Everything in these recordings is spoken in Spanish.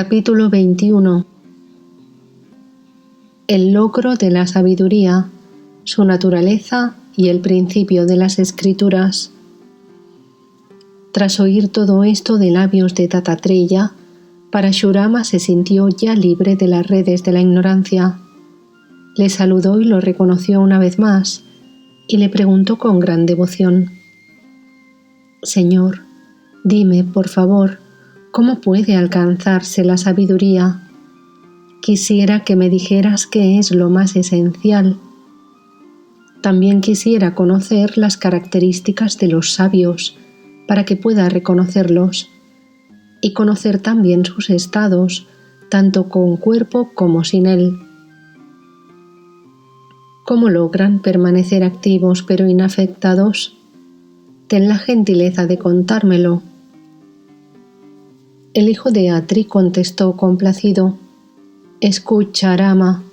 Capítulo 21. El logro de la sabiduría, su naturaleza y el principio de las escrituras. Tras oír todo esto de labios de Dattatreya, Parashurama se sintió ya libre de las redes de la ignorancia. Le saludó y lo reconoció una vez más, y le preguntó con gran devoción: Señor, dime, por favor, ¿cómo puede alcanzarse la sabiduría? Quisiera que me dijeras qué es lo más esencial. También quisiera conocer las características de los sabios para que pueda reconocerlos y conocer también sus estados, tanto con cuerpo como sin él. ¿Cómo logran permanecer activos pero inafectados? Ten la gentileza de contármelo. El hijo de Atri contestó complacido: Escucha, Rama,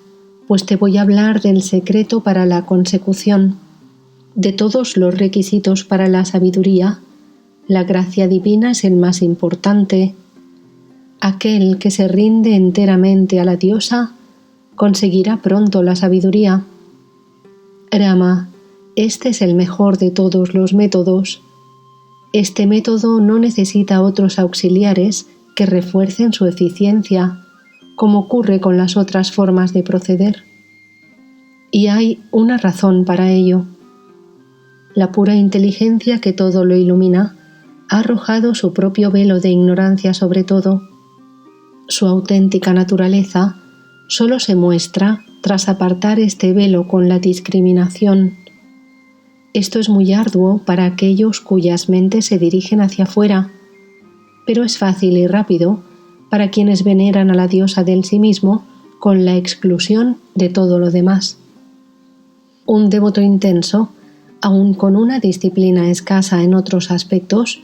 pues te voy a hablar del secreto para la consecución. De todos los requisitos para la sabiduría, la gracia divina es el más importante. Aquel que se rinde enteramente a la diosa conseguirá pronto la sabiduría. Rama, este es el mejor de todos los métodos. Este método no necesita otros auxiliares que refuercen su eficiencia, como ocurre con las otras formas de proceder. Y hay una razón para ello. La pura inteligencia que todo lo ilumina ha arrojado su propio velo de ignorancia sobre todo. Su auténtica naturaleza solo se muestra tras apartar este velo con la discriminación. Esto es muy arduo para aquellos cuyas mentes se dirigen hacia afuera, pero es fácil y rápido para quienes veneran a la diosa del sí mismo con la exclusión de todo lo demás. Un devoto intenso, aun con una disciplina escasa en otros aspectos,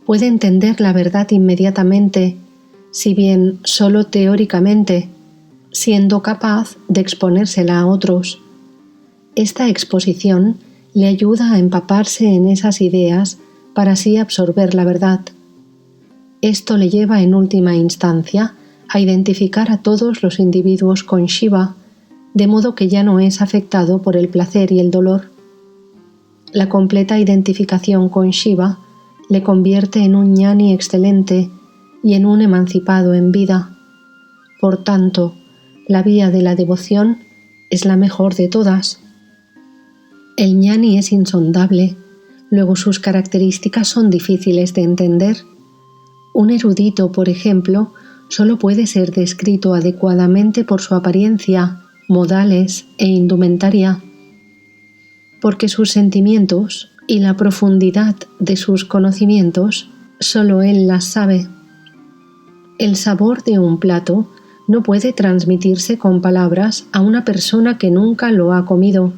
puede entender la verdad inmediatamente, si bien solo teóricamente, siendo capaz de exponérsela a otros. Esta exposición le ayuda a empaparse en esas ideas para así absorber la verdad. Esto le lleva en última instancia a identificar a todos los individuos con Shiva, de modo que ya no es afectado por el placer y el dolor. La completa identificación con Shiva le convierte en un ñani excelente y en un emancipado en vida. Por tanto, la vía de la devoción es la mejor de todas. El ñani es insondable, luego sus características son difíciles de entender. Un erudito, por ejemplo, solo puede ser descrito adecuadamente por su apariencia, modales e indumentaria, porque sus sentimientos y la profundidad de sus conocimientos solo él las sabe. El sabor de un plato no puede transmitirse con palabras a una persona que nunca lo ha comido.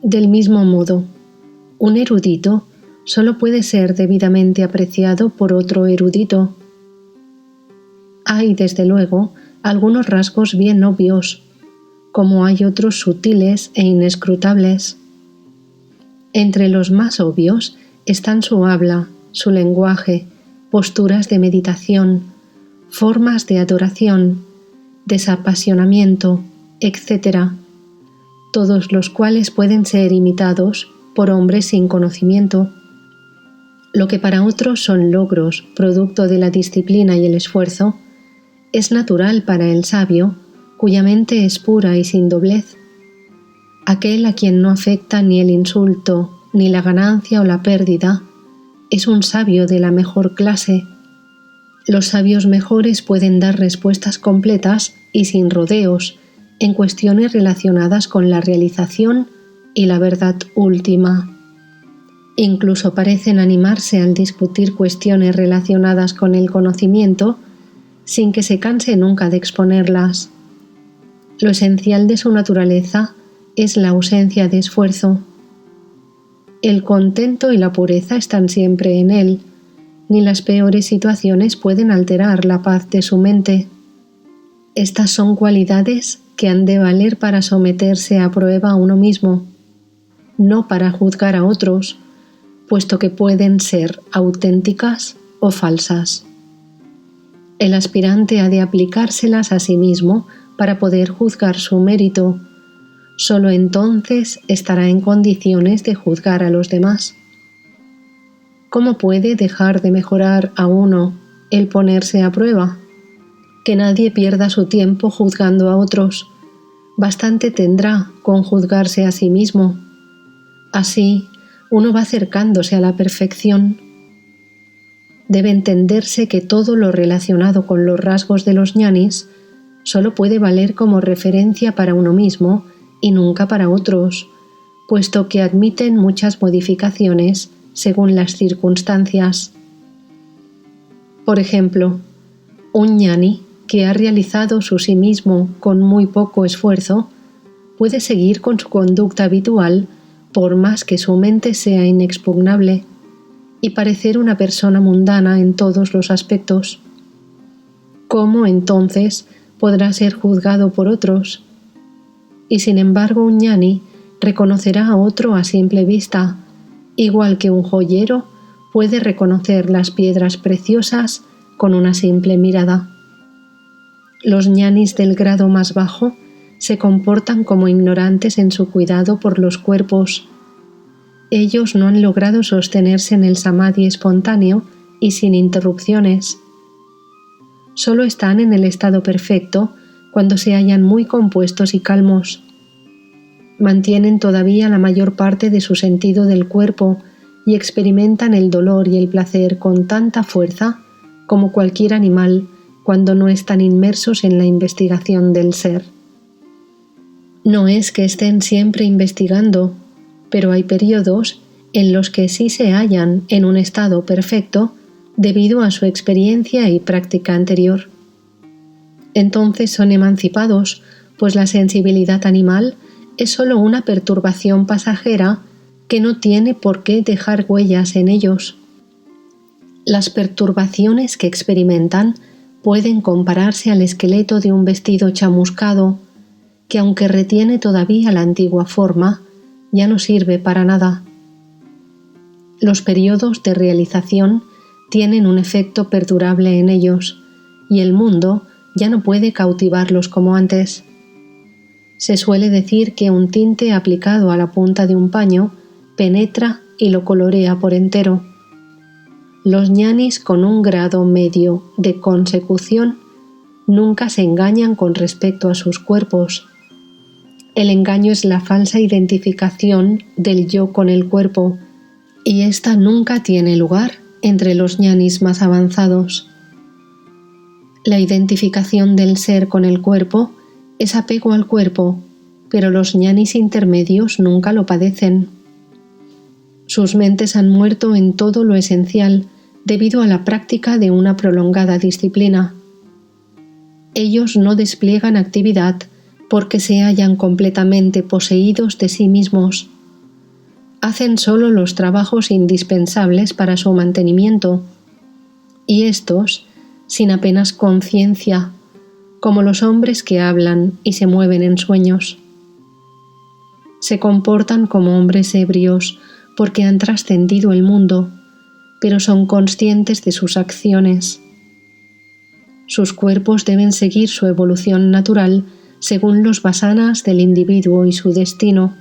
Del mismo modo, un erudito solo puede ser debidamente apreciado por otro erudito. Hay, desde luego, algunos rasgos bien obvios, como hay otros sutiles e inescrutables. Entre los más obvios están su habla, su lenguaje, posturas de meditación, formas de adoración, desapasionamiento, etc., todos los cuales pueden ser imitados por hombres sin conocimiento. Lo que para otros son logros, producto de la disciplina y el esfuerzo, es natural para el sabio, cuya mente es pura y sin doblez. Aquel a quien no afecta ni el insulto, ni la ganancia o la pérdida, es un sabio de la mejor clase. Los sabios mejores pueden dar respuestas completas y sin rodeos en cuestiones relacionadas con la realización y la verdad última. Incluso parecen animarse al discutir cuestiones relacionadas con el conocimiento sin que se canse nunca de exponerlas. Lo esencial de su naturaleza es la ausencia de esfuerzo. El contento y la pureza están siempre en él, ni las peores situaciones pueden alterar la paz de su mente. Estas son cualidades que han de valer para someterse a prueba a uno mismo, no para juzgar a otros, puesto que pueden ser auténticas o falsas. El aspirante ha de aplicárselas a sí mismo para poder juzgar su mérito. Solo entonces estará en condiciones de juzgar a los demás. ¿Cómo puede dejar de mejorar a uno el ponerse a prueba? Que nadie pierda su tiempo juzgando a otros. Bastante tendrá con juzgarse a sí mismo. Así, uno va acercándose a la perfección. Debe entenderse que todo lo relacionado con los rasgos de los ñanis solo puede valer como referencia para uno mismo y nunca para otros, puesto que admiten muchas modificaciones según las circunstancias. Por ejemplo, un ñani que ha realizado su sí mismo con muy poco esfuerzo puede seguir con su conducta habitual por más que su mente sea inexpugnable y parecer una persona mundana en todos los aspectos. ¿Cómo entonces podrá ser juzgado por otros? Y sin embargo un ñani reconocerá a otro a simple vista, igual que un joyero puede reconocer las piedras preciosas con una simple mirada. Los ñanis del grado más bajo se comportan como ignorantes en su cuidado por los cuerpos. Ellos no han logrado sostenerse en el samadhi espontáneo y sin interrupciones. Solo están en el estado perfecto cuando se hallan muy compuestos y calmos. Mantienen todavía la mayor parte de su sentido del cuerpo y experimentan el dolor y el placer con tanta fuerza como cualquier animal cuando no están inmersos en la investigación del ser. No es que estén siempre investigando, pero hay periodos en los que sí se hallan en un estado perfecto debido a su experiencia y práctica anterior. Entonces son emancipados, pues la sensibilidad animal es solo una perturbación pasajera que no tiene por qué dejar huellas en ellos. Las perturbaciones que experimentan pueden compararse al esqueleto de un vestido chamuscado, que aunque retiene todavía la antigua forma, ya no sirve para nada. Los periodos de realización tienen un efecto perdurable en ellos, y el mundo ya no puede cautivarlos como antes. Se suele decir que un tinte aplicado a la punta de un paño penetra y lo colorea por entero. Los ñanis con un grado medio de consecución nunca se engañan con respecto a sus cuerpos. El engaño es la falsa identificación del yo con el cuerpo, y ésta nunca tiene lugar entre los ñanis más avanzados. La identificación del ser con el cuerpo es apego al cuerpo, pero los ñanis intermedios nunca lo padecen. Sus mentes han muerto en todo lo esencial debido a la práctica de una prolongada disciplina. Ellos no despliegan actividad porque se hallan completamente poseídos de sí mismos. Hacen solo los trabajos indispensables para su mantenimiento, y estos, sin apenas conciencia, como los hombres que hablan y se mueven en sueños. Se comportan como hombres ebrios porque han trascendido el mundo, pero son conscientes de sus acciones. Sus cuerpos deben seguir su evolución natural según los vasanas del individuo y su destino.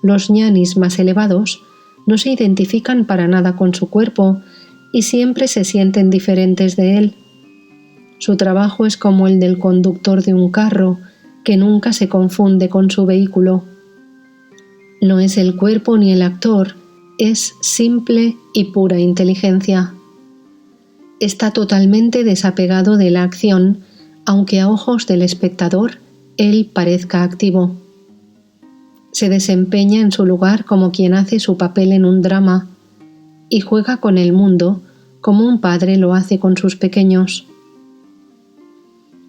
Los ñanis más elevados no se identifican para nada con su cuerpo y siempre se sienten diferentes de él. Su trabajo es como el del conductor de un carro, que nunca se confunde con su vehículo. No es el cuerpo ni el actor, es simple y pura inteligencia. Está totalmente desapegado de la acción, aunque a ojos del espectador él parezca activo. Se desempeña en su lugar como quien hace su papel en un drama y juega con el mundo como un padre lo hace con sus pequeños.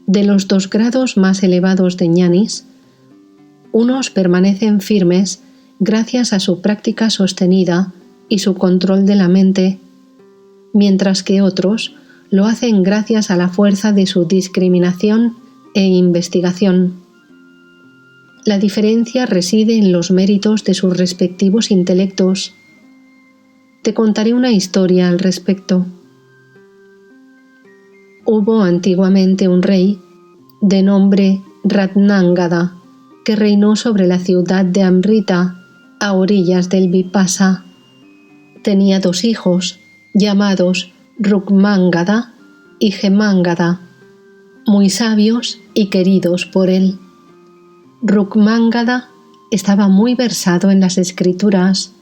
De los 2 grados más elevados de ñanis, unos permanecen firmes gracias a su práctica sostenida y su control de la mente, mientras que otros lo hacen gracias a la fuerza de su discriminación e investigación. La diferencia reside en los méritos de sus respectivos intelectos. Te contaré una historia al respecto. Hubo antiguamente un rey de nombre Ratnangada que reinó sobre la ciudad de Amrita a orillas del Vipasa. Tenía 2 hijos llamados Rukmangada y Hemangada, muy sabios y queridos por él. Rukmangada estaba muy versado en las escrituras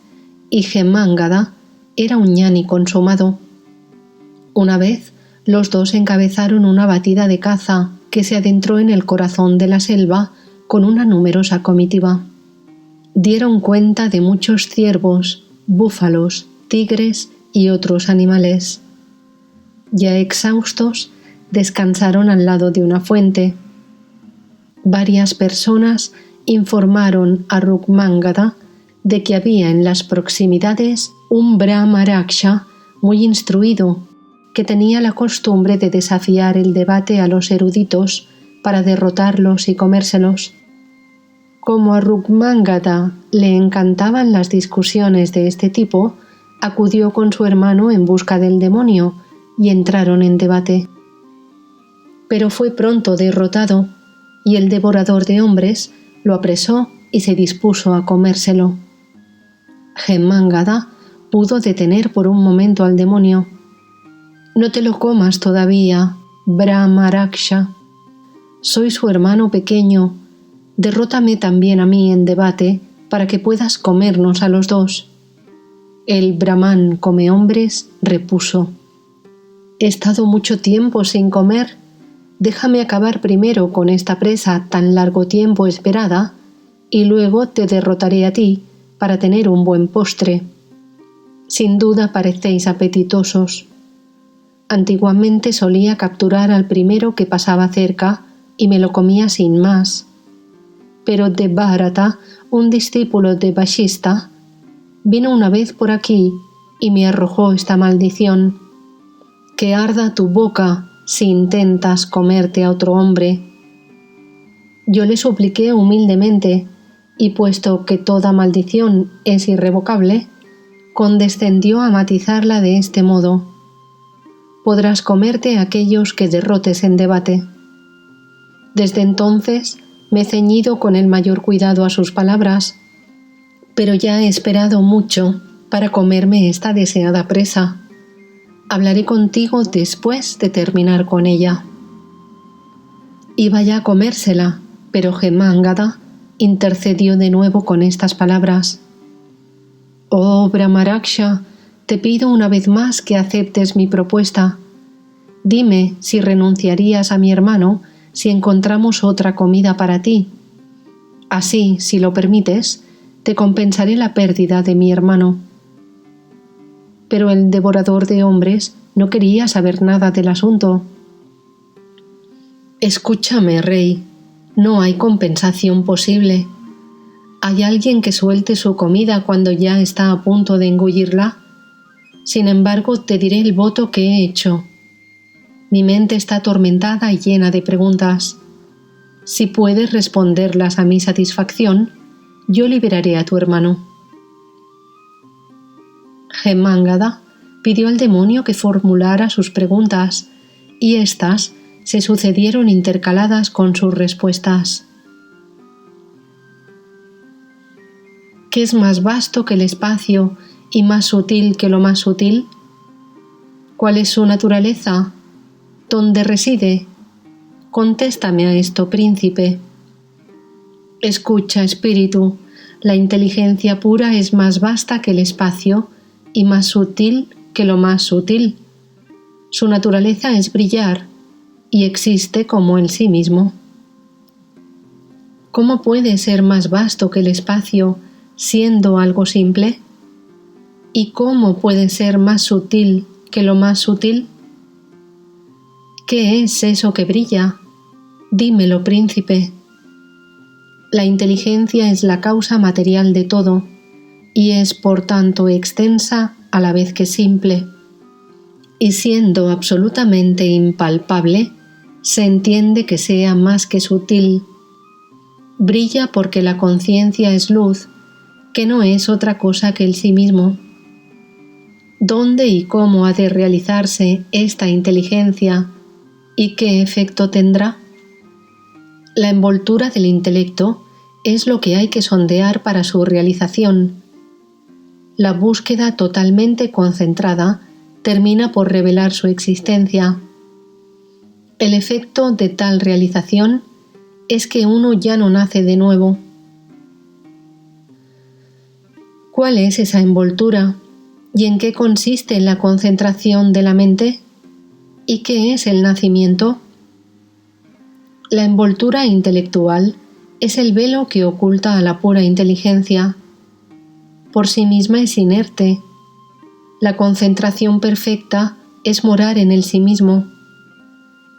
y Hemangada era un ñani consumado. Una vez, los 2 encabezaron una batida de caza que se adentró en el corazón de la selva con una numerosa comitiva. Dieron cuenta de muchos ciervos, búfalos, tigres y otros animales. Ya exhaustos, descansaron al lado de una fuente. Varias personas informaron a Rukmangada de que había en las proximidades un Brahmaraksha muy instruido que tenía la costumbre de desafiar el debate a los eruditos para derrotarlos y comérselos. Como a Rukmangada le encantaban las discusiones de este tipo, acudió con su hermano en busca del demonio y entraron en debate. Pero fue pronto derrotado y el devorador de hombres lo apresó y se dispuso a comérselo. Hemangada pudo detener por un momento al demonio. «No te lo comas todavía, Brahmaraksha. Soy su hermano pequeño. Derrótame también a mí en debate para que puedas comernos a los 2. El Brahman come hombres repuso: «He estado mucho tiempo sin comer. Déjame acabar primero con esta presa tan largo tiempo esperada y luego te derrotaré a ti para tener un buen postre. Sin duda parecéis apetitosos. Antiguamente solía capturar al primero que pasaba cerca y me lo comía sin más. Pero Devbharata, un discípulo de Vashista, vino una vez por aquí y me arrojó esta maldición: que arda tu boca si intentas comerte a otro hombre». Yo le supliqué humildemente, y puesto que toda maldición es irrevocable, condescendió a matizarla de este modo: «Podrás comerte a aquellos que derrotes en debate». Desde entonces me he ceñido con el mayor cuidado a sus palabras, pero ya he esperado mucho para comerme esta deseada presa. Hablaré contigo después de terminar con ella. Iba ya a comérsela, pero Hemangada intercedió de nuevo con estas palabras: «Oh Brahmaraksha, te pido una vez más que aceptes mi propuesta. Dime si renunciarías a mi hermano si encontramos otra comida para ti. Así, si lo permites, te compensaré la pérdida de mi hermano». Pero el devorador de hombres no quería saber nada del asunto. «Escúchame, rey, no hay compensación posible. ¿Hay alguien que suelte su comida cuando ya está a punto de engullirla? Sin embargo, te diré el voto que he hecho. Mi mente está atormentada y llena de preguntas. Si puedes responderlas a mi satisfacción, yo liberaré a tu hermano». Hemangada pidió al demonio que formulara sus preguntas, y éstas se sucedieron intercaladas con sus respuestas. ¿Qué es más vasto que el espacio y más sutil que lo más sutil? ¿Cuál es su naturaleza? ¿Dónde reside? Contéstame a esto, príncipe. Escucha, espíritu, la inteligencia pura es más vasta que el espacio y más sutil que lo más sutil. Su naturaleza es brillar y existe como en sí mismo. ¿Cómo puede ser más vasto que el espacio siendo algo simple? ¿Y cómo puede ser más sutil que lo más sutil? ¿Qué es eso que brilla? Dímelo, príncipe. La inteligencia es la causa material de todo, y es por tanto extensa a la vez que simple, y siendo absolutamente impalpable, se entiende que sea más que sutil. Brilla porque la conciencia es luz, que no es otra cosa que el sí mismo. ¿Dónde y cómo ha de realizarse esta inteligencia ¿Y qué efecto tendrá? La envoltura del intelecto es lo que hay que sondear para su realización. La búsqueda totalmente concentrada termina por revelar su existencia. El efecto de tal realización es que uno ya no nace de nuevo. ¿Cuál es esa envoltura? ¿Y en qué consiste la concentración de la mente? ¿Y qué es el nacimiento? La envoltura intelectual es el velo que oculta a la pura inteligencia. Por sí misma es inerte. La concentración perfecta es morar en el sí mismo.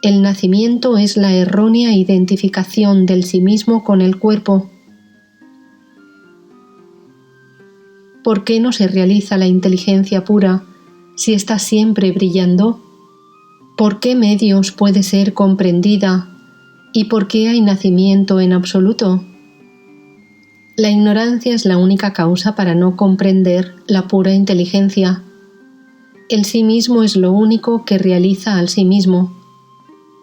El nacimiento es la errónea identificación del sí mismo con el cuerpo. ¿Por qué no se realiza la inteligencia pura si está siempre brillando? ¿Por qué medios puede ser comprendida? ¿Y por qué hay nacimiento en absoluto? La ignorancia es la única causa para no comprender la pura inteligencia. El sí mismo es lo único que realiza al sí mismo.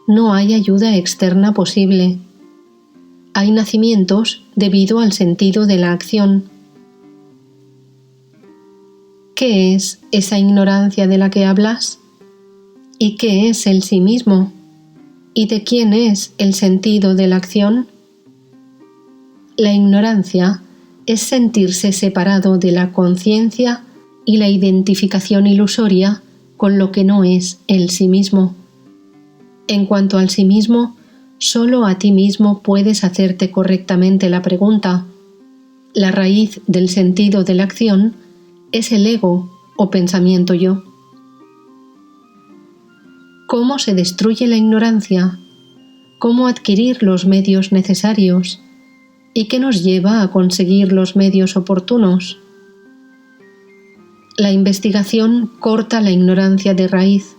No hay ayuda externa posible. Hay nacimientos debido al sentido de la acción. ¿Qué es esa ignorancia de la que hablas? ¿Y qué es el sí mismo? ¿Y de quién es el sentido de la acción? La ignorancia es sentirse separado de la conciencia y la identificación ilusoria con lo que no es el sí mismo. En cuanto al sí mismo, solo a ti mismo puedes hacerte correctamente la pregunta. La raíz del sentido de la acción es el ego o pensamiento yo. ¿Cómo se destruye la ignorancia? ¿Cómo adquirir los medios necesarios? ¿Y qué nos lleva a conseguir los medios oportunos? La investigación corta la ignorancia de raíz.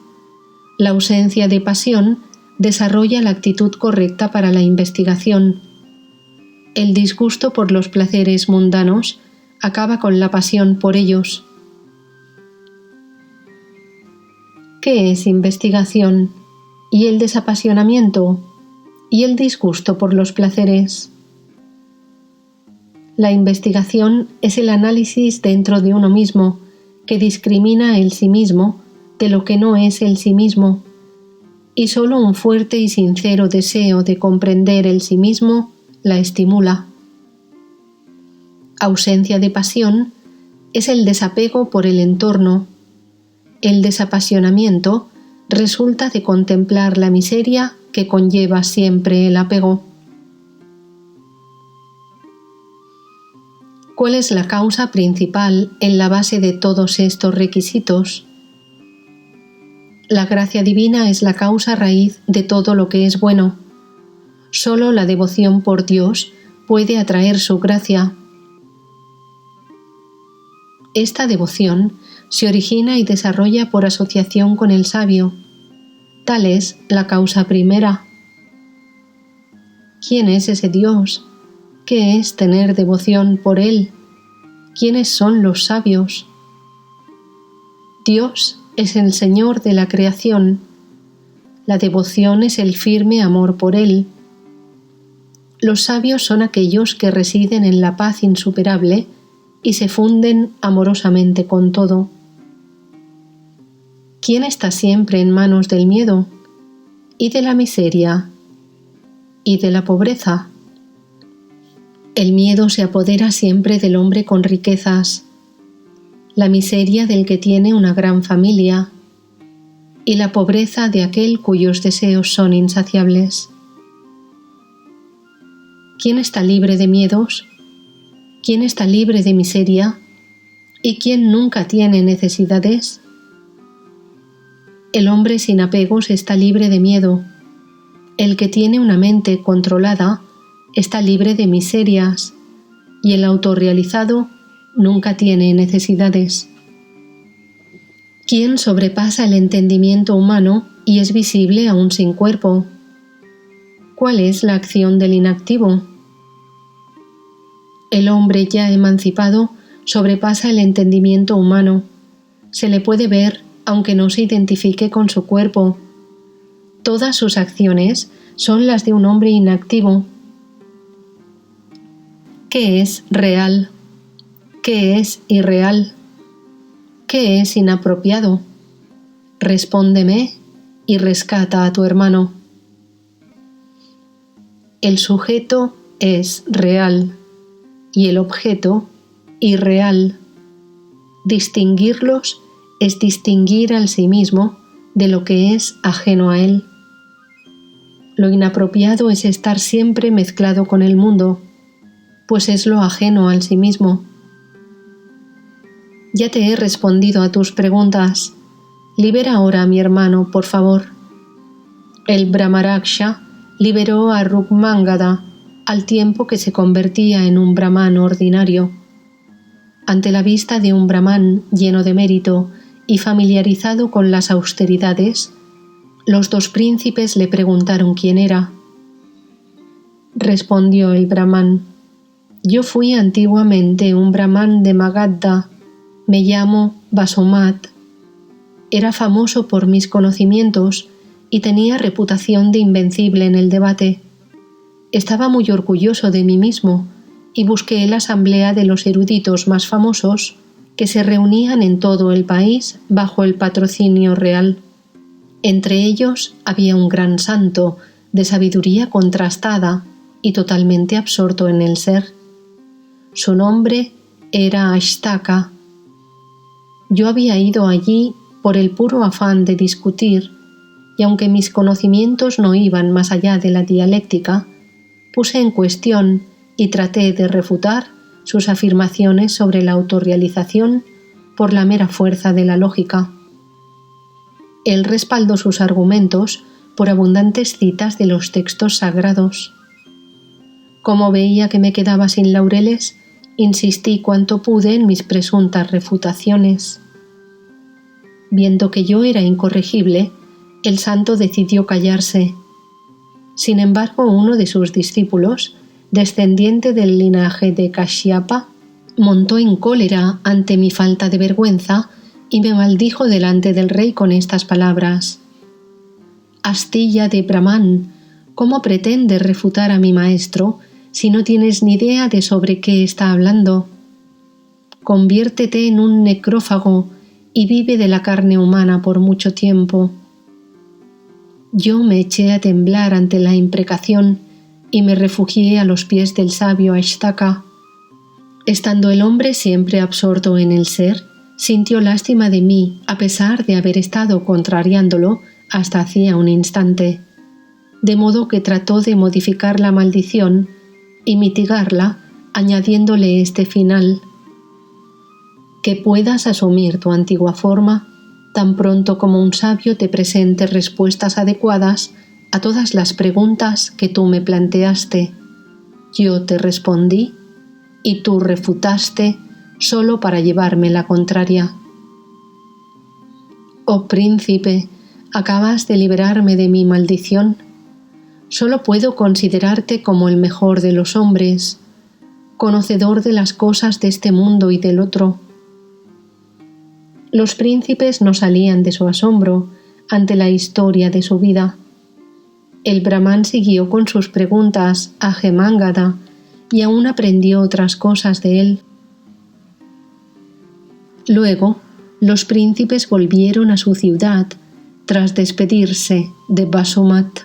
La ausencia de pasión desarrolla la actitud correcta para la investigación. El disgusto por los placeres mundanos acaba con la pasión por ellos. ¿Qué es investigación? ¿Y el desapasionamiento? ¿Y el disgusto por los placeres? La investigación es el análisis dentro de uno mismo que discrimina el sí mismo de lo que no es el sí mismo, y solo un fuerte y sincero deseo de comprender el sí mismo la estimula. Ausencia de pasión es el desapego por el entorno. El desapasionamiento resulta de contemplar la miseria que conlleva siempre el apego. ¿Cuál es la causa principal en la base de todos estos requisitos? La gracia divina es la causa raíz de todo lo que es bueno. Solo la devoción por Dios puede atraer su gracia. Esta devoción se origina y desarrolla por asociación con el sabio. Tal es la causa primera. ¿Quién es ese Dios? ¿Qué es tener devoción por Él? ¿Quiénes son los sabios? Dios es el Señor de la creación. La devoción es el firme amor por Él. Los sabios son aquellos que residen en la paz insuperable y se funden amorosamente con todo. ¿Quién está siempre en manos del miedo, y de la miseria, y de la pobreza? El miedo se apodera siempre del hombre con riquezas, la miseria del que tiene una gran familia, y la pobreza de aquel cuyos deseos son insaciables. ¿Quién está libre de miedos? ¿Quién está libre de miseria? ¿Y quién nunca tiene necesidades? El hombre sin apegos está libre de miedo. El que tiene una mente controlada está libre de miserias, y el autorrealizado nunca tiene necesidades. ¿Quién sobrepasa el entendimiento humano y es visible aún sin cuerpo? ¿Cuál es la acción del inactivo? El hombre ya emancipado sobrepasa el entendimiento humano. Se le puede ver aunque no se identifique con su cuerpo. Todas sus acciones son las de un hombre inactivo. ¿Qué es real? ¿Qué es irreal? ¿Qué es inapropiado? Respóndeme y rescata a tu hermano. El sujeto es real y el objeto irreal. Distinguirlos es distinguir al sí mismo de lo que es ajeno a él. Lo inapropiado es estar siempre mezclado con el mundo, pues es lo ajeno al sí mismo. Ya te he respondido a tus preguntas. Libera ahora a mi hermano, por favor. El Brahmaraksha liberó a Rukmangada al tiempo que se convertía en un brahman ordinario. Ante la vista de un brahman lleno de mérito y familiarizado con las austeridades, los dos príncipes le preguntaron quién era. Respondió el brahman: yo fui antiguamente un brahman de Magadha, me llamo Basumat. Era famoso por mis conocimientos y tenía reputación de invencible en el debate. Estaba muy orgulloso de mí mismo y busqué la asamblea de los eruditos más famosos que se reunían en todo el país bajo el patrocinio real. Entre ellos había un gran santo de sabiduría contrastada y totalmente absorto en el ser. Su nombre era Ashtaka. Yo había ido allí por el puro afán de discutir, y aunque mis conocimientos no iban más allá de la dialéctica, puse en cuestión y traté de refutar sus afirmaciones sobre la autorrealización por la mera fuerza de la lógica. Él respaldó sus argumentos por abundantes citas de los textos sagrados. Como veía que me quedaba sin laureles, insistí cuanto pude en mis presuntas refutaciones. Viendo que yo era incorregible, el santo decidió callarse. Sin embargo, uno de sus discípulos, descendiente del linaje de Kashyapa, montó en cólera ante mi falta de vergüenza y me maldijo delante del rey con estas palabras: «Astilla de Brahman, ¿cómo pretendes refutar a mi maestro si no tienes ni idea de sobre qué está hablando? Conviértete en un necrófago y vive de la carne humana por mucho tiempo». Yo me eché a temblar ante la imprecación y me refugié a los pies del sabio Ashtaka. Estando el hombre siempre absorto en el ser, sintió lástima de mí a pesar de haber estado contrariándolo hasta hacía un instante, de modo que trató de modificar la maldición y mitigarla añadiéndole este final: que puedas asumir tu antigua forma tan pronto como un sabio te presente respuestas adecuadas a todas las preguntas que tú me planteaste. Yo te respondí y tú refutaste solo para llevarme la contraria. Oh príncipe, acabas de liberarme de mi maldición. Solo puedo considerarte como el mejor de los hombres, conocedor de las cosas de este mundo y del otro. Los príncipes no salían de su asombro ante la historia de su vida. El brahman siguió con sus preguntas a Gemangada y aún aprendió otras cosas de él. Luego, los príncipes volvieron a su ciudad tras despedirse de Basumat.